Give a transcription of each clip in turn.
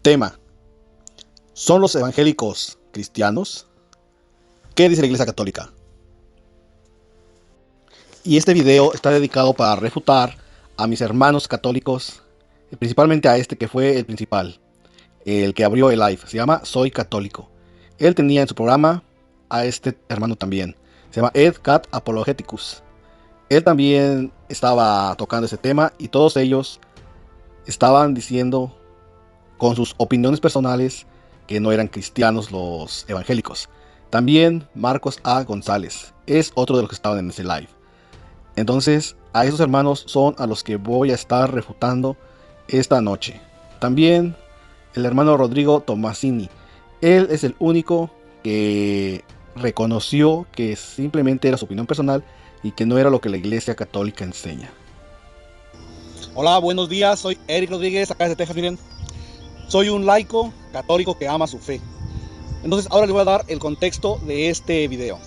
Tema: ¿son los evangélicos cristianos? ¿Qué dice la Iglesia Católica? Y este video está dedicado para refutar a mis hermanos católicos, principalmente a este que fue el principal, el que abrió el live. Se llama Soy Católico. Él tenía en su programa a este hermano también. Se llama Ed Cat Apologeticus. Él también estaba tocando ese tema y todos ellos estaban diciendo con sus opiniones personales que no eran cristianos los evangélicos. También Marcos A. González es otro de los que estaban en ese live. Entonces, a esos hermanos son a los que voy a estar refutando esta noche. También el hermano Rodrigo Tomasini. Él es el único que reconoció que simplemente era su opinión personal y que no era lo que la Iglesia Católica enseña. Hola, buenos días, soy Eric Rodríguez, acá desde Texas, miren. Soy un laico católico que ama su fe. Entonces ahora les voy a dar el contexto de este video.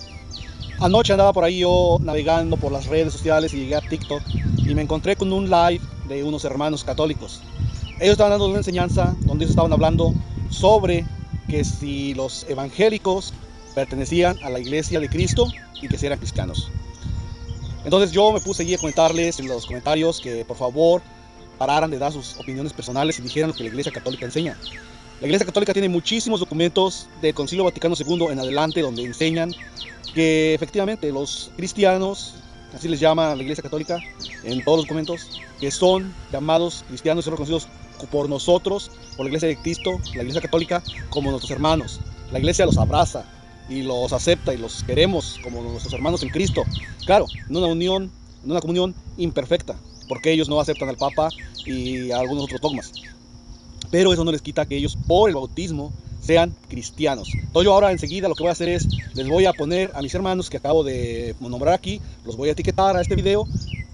Anoche andaba por ahí yo navegando por las redes sociales y llegué a TikTok y me encontré con un live de unos hermanos católicos. Ellos estaban dando una enseñanza donde ellos estaban hablando sobre que si los evangélicos pertenecían a la iglesia de Cristo y que si eran cristianos. Entonces yo me puse allí a comentarles en los comentarios que por favor pararan de dar sus opiniones personales y dijeran lo que la Iglesia Católica enseña. La Iglesia Católica tiene muchísimos documentos del Concilio Vaticano II en adelante donde enseñan que efectivamente los cristianos, así les llama la Iglesia Católica en todos los documentos, que son llamados cristianos y son reconocidos por nosotros, por la Iglesia de Cristo, la Iglesia Católica, como nuestros hermanos. La Iglesia los abraza y los acepta y los queremos como nuestros hermanos en Cristo. Claro, en una unión, en una comunión imperfecta, porque ellos no aceptan al Papa y a algunos otros dogmas. Pero eso no les quita que ellos por el bautismo sean cristianos. Entonces yo ahora enseguida lo que voy a hacer es, les voy a poner a mis hermanos que acabo de nombrar aquí, los voy a etiquetar a este video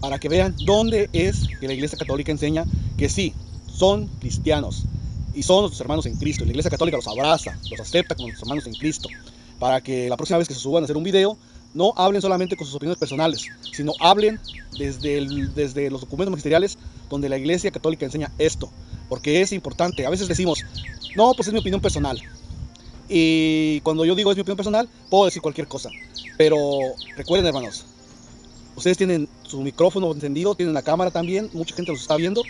para que vean dónde es que la Iglesia Católica enseña que sí, son cristianos y son nuestros hermanos en Cristo. La Iglesia Católica los abraza, los acepta como nuestros hermanos en Cristo, para que la próxima vez que se suban a hacer un video no hablen solamente con sus opiniones personales, sino hablen desde los documentos magisteriales donde la Iglesia Católica enseña esto, porque es importante. A veces decimos, no, pues es mi opinión personal, y cuando yo digo es mi opinión personal, puedo decir cualquier cosa, pero recuerden, hermanos, ustedes tienen su micrófono encendido, tienen la cámara también, mucha gente los está viendo,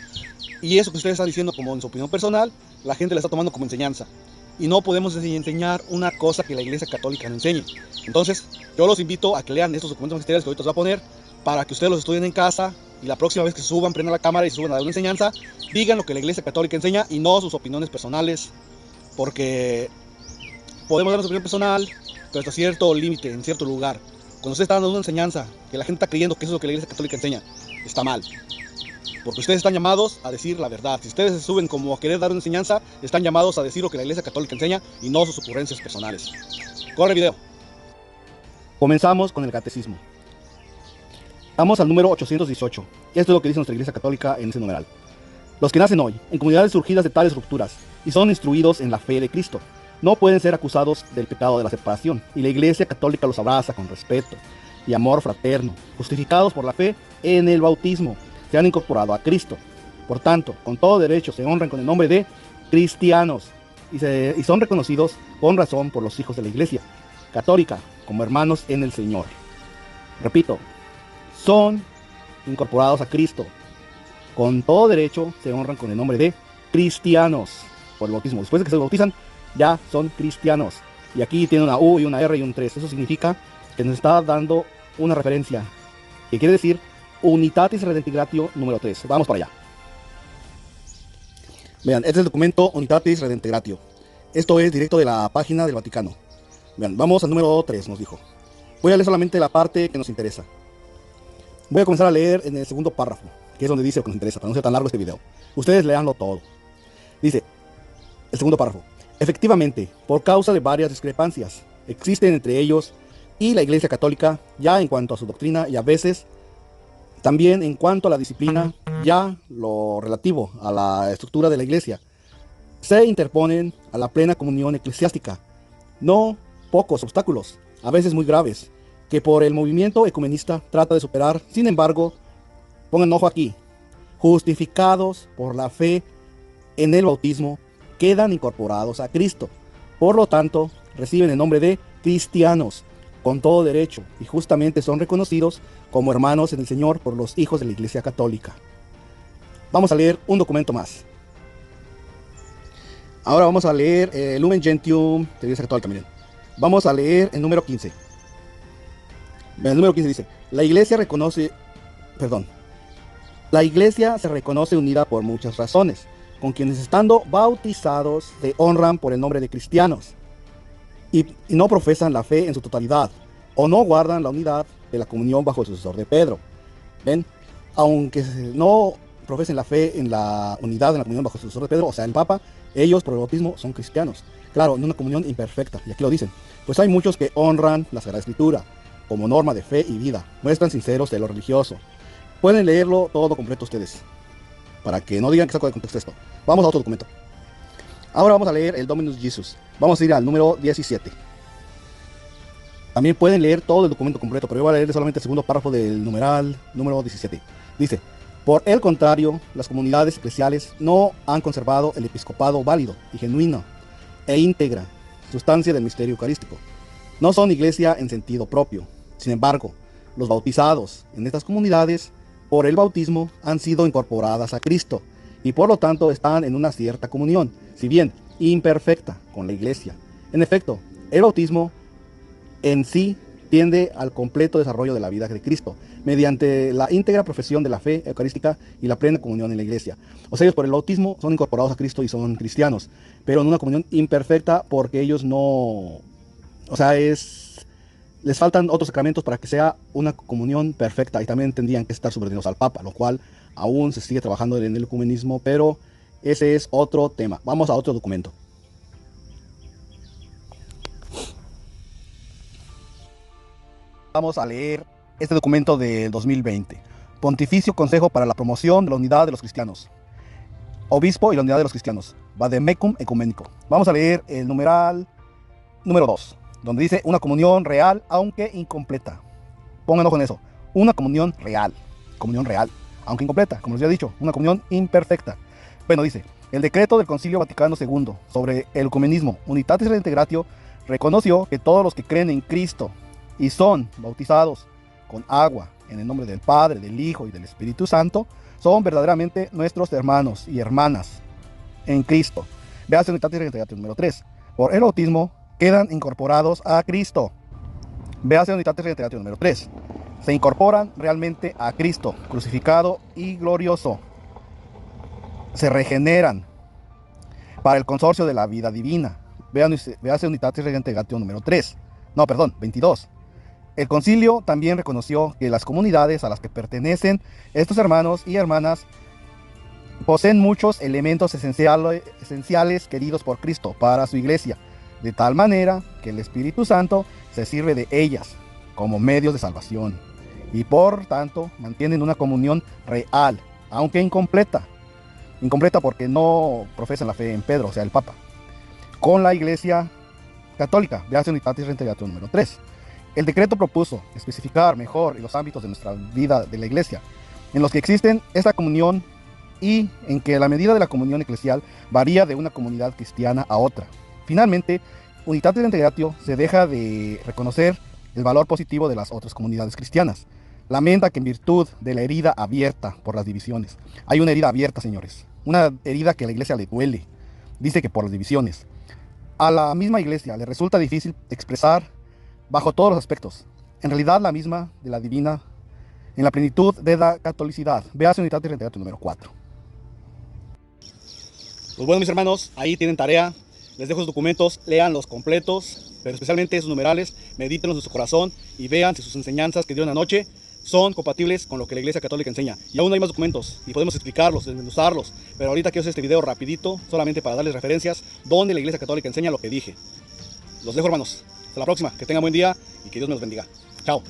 y eso que ustedes están diciendo como en su opinión personal, la gente la está tomando como enseñanza. Y no podemos enseñar una cosa que la Iglesia Católica no enseñe. Entonces, yo los invito a que lean estos documentos magisteriales que ahorita os voy a poner, para que ustedes los estudien en casa y la próxima vez que se suban, prendan la cámara y se suban a dar una enseñanza, digan lo que la Iglesia Católica enseña y no sus opiniones personales, porque podemos dar nuestra opinión personal, pero hasta cierto límite, en cierto lugar. Cuando usted está dando una enseñanza que la gente está creyendo que eso es lo que la Iglesia Católica enseña, está mal. Porque ustedes están llamados a decir la verdad. Si ustedes se suben como a querer dar una enseñanza, están llamados a decir lo que la Iglesia Católica enseña y no sus ocurrencias personales. Corre video. Comenzamos con el catecismo. Vamos al número 818. Esto es lo que dice nuestra Iglesia Católica en ese numeral. Los que nacen hoy, en comunidades surgidas de tales rupturas, y son instruidos en la fe de Cristo, no pueden ser acusados del pecado de la separación, y la Iglesia Católica los abraza con respeto y amor fraterno, justificados por la fe en el bautismo. Se han incorporado a Cristo. Por tanto, con todo derecho se honran con el nombre de cristianos y son reconocidos con razón por los hijos de la Iglesia Católica como hermanos en el Señor. Repito, son incorporados a Cristo. Con todo derecho se honran con el nombre de cristianos por el bautismo. Después de que se bautizan, ya son cristianos. Y aquí tiene una U y una R y un 3. Eso significa que nos está dando una referencia que quiere decir Unitatis Redemptigratio número 3. Vamos para allá. Vean, este es el documento Unitatis Redemptigratio. Esto es directo de la página del Vaticano. Vean, vamos al número 3, nos dijo. Voy a leer solamente la parte que nos interesa. Voy a comenzar a leer en el segundo párrafo, que es donde dice lo que nos interesa, para no ser tan largo este video. Ustedes leanlo todo. Dice, el segundo párrafo. Efectivamente, por causa de varias discrepancias, existen entre ellos y la Iglesia Católica, ya en cuanto a su doctrina y a veces también en cuanto a la disciplina, ya lo relativo a la estructura de la Iglesia, se interponen a la plena comunión eclesiástica no pocos obstáculos, a veces muy graves, que por el movimiento ecumenista trata de superar. Sin embargo, pongan ojo aquí, justificados por la fe en el bautismo, quedan incorporados a Cristo. Por lo tanto, reciben el nombre de cristianos con todo derecho y justamente son reconocidos como hermanos en el Señor por los hijos de la Iglesia Católica. Vamos a leer un documento más. Ahora vamos a leer el Lumen Gentium de la Iglesia Católica. Miren, vamos a leer el número 15. El número 15 dice: la Iglesia se reconoce unida por muchas razones, con quienes estando bautizados se honran por el nombre de cristianos y no profesan la fe en su totalidad, o no guardan la unidad de la comunión bajo el sucesor de Pedro. ¿Ven? Aunque no profesen la fe en la unidad de la comunión bajo el sucesor de Pedro, o sea, el Papa, ellos por el bautismo son cristianos. Claro, en una comunión imperfecta, y aquí lo dicen. Pues hay muchos que honran la Sagrada Escritura como norma de fe y vida, muestran sinceros de lo religioso. Pueden leerlo todo completo ustedes, para que no digan que saco de contexto esto. Vamos a otro documento. Ahora vamos a leer el Dominus Jesus. Vamos a ir al número 17. También pueden leer todo el documento completo, pero yo voy a leer solamente el segundo párrafo del numeral número 17. Dice: por el contrario, las comunidades eclesiales no han conservado el episcopado válido y genuino e íntegra sustancia del misterio eucarístico. No son iglesia en sentido propio. Sin embargo, los bautizados en estas comunidades por el bautismo han sido incorporadas a Cristo y por lo tanto están en una cierta comunión, si bien imperfecta, con la iglesia. En efecto, el bautismo en sí tiende al completo desarrollo de la vida de Cristo, mediante la íntegra profesión de la fe eucarística y la plena comunión en la iglesia. O sea, ellos por el bautismo son incorporados a Cristo y son cristianos, pero en una comunión imperfecta porque ellos no... O sea, les faltan otros sacramentos para que sea una comunión perfecta, y también tendrían que estar subordinados al Papa, lo cual aún se sigue trabajando en el ecumenismo, pero ese es otro tema. Vamos a otro documento. Vamos a leer este documento del 2020. Pontificio Consejo para la Promoción de la Unidad de los Cristianos. Obispo y la Unidad de los Cristianos. Vademecum Ecuménico. Vamos a leer el numeral número 2, donde dice una comunión real, aunque incompleta. Pongan ojo en eso. Una comunión real, aunque incompleta, como les había dicho, una comunión imperfecta. Bueno, dice: el decreto del Concilio Vaticano II sobre el ecumenismo Unitatis Redintegratio reconoció que todos los que creen en Cristo y son bautizados con agua en el nombre del Padre, del Hijo y del Espíritu Santo son verdaderamente nuestros hermanos y hermanas en Cristo. Véase Unitatis Redintegratio número 3. Por el bautismo quedan incorporados a Cristo. Véase Unitatis Redintegratio número 3. Se incorporan realmente a Cristo, crucificado y glorioso. Se regeneran para el consorcio de la vida divina. Véase Unitatis Redintegratio número 22. El concilio también reconoció que las comunidades a las que pertenecen estos hermanos y hermanas poseen muchos elementos esenciales queridos por Cristo para su iglesia, de tal manera que el Espíritu Santo se sirve de ellas como medios de salvación y por tanto mantienen una comunión real, aunque incompleta porque no profesan la fe en Pedro, o sea, el Papa, con la Iglesia Católica. Véase Unitatis Redintegratio número 3. El decreto propuso especificar mejor los ámbitos de nuestra vida de la Iglesia, en los que existen esta comunión y en que la medida de la comunión eclesial varía de una comunidad cristiana a otra. Finalmente, Unitatis Redintegratio se deja de reconocer el valor positivo de las otras comunidades cristianas. Lamenta que en virtud de la herida abierta por las divisiones, hay una herida abierta, señores, una herida que a la Iglesia le duele, dice que por las divisiones, a la misma Iglesia le resulta difícil expresar bajo todos los aspectos, en realidad la misma de la divina, en la plenitud de la catolicidad. Véase Unitatis Redintegratio número 4. Pues bueno, mis hermanos, ahí tienen tarea. Les dejo los documentos, léanlos completos, pero especialmente esos numerales, medítenlos en su corazón y vean si sus enseñanzas que dieron anoche son compatibles con lo que la Iglesia Católica enseña. Y aún hay más documentos y podemos explicarlos, desmenuzarlos, pero ahorita quiero hacer este video rapidito, solamente para darles referencias donde la Iglesia Católica enseña lo que dije. Los dejo, hermanos. Hasta la próxima. Que tengan buen día y que Dios me los bendiga. Chao.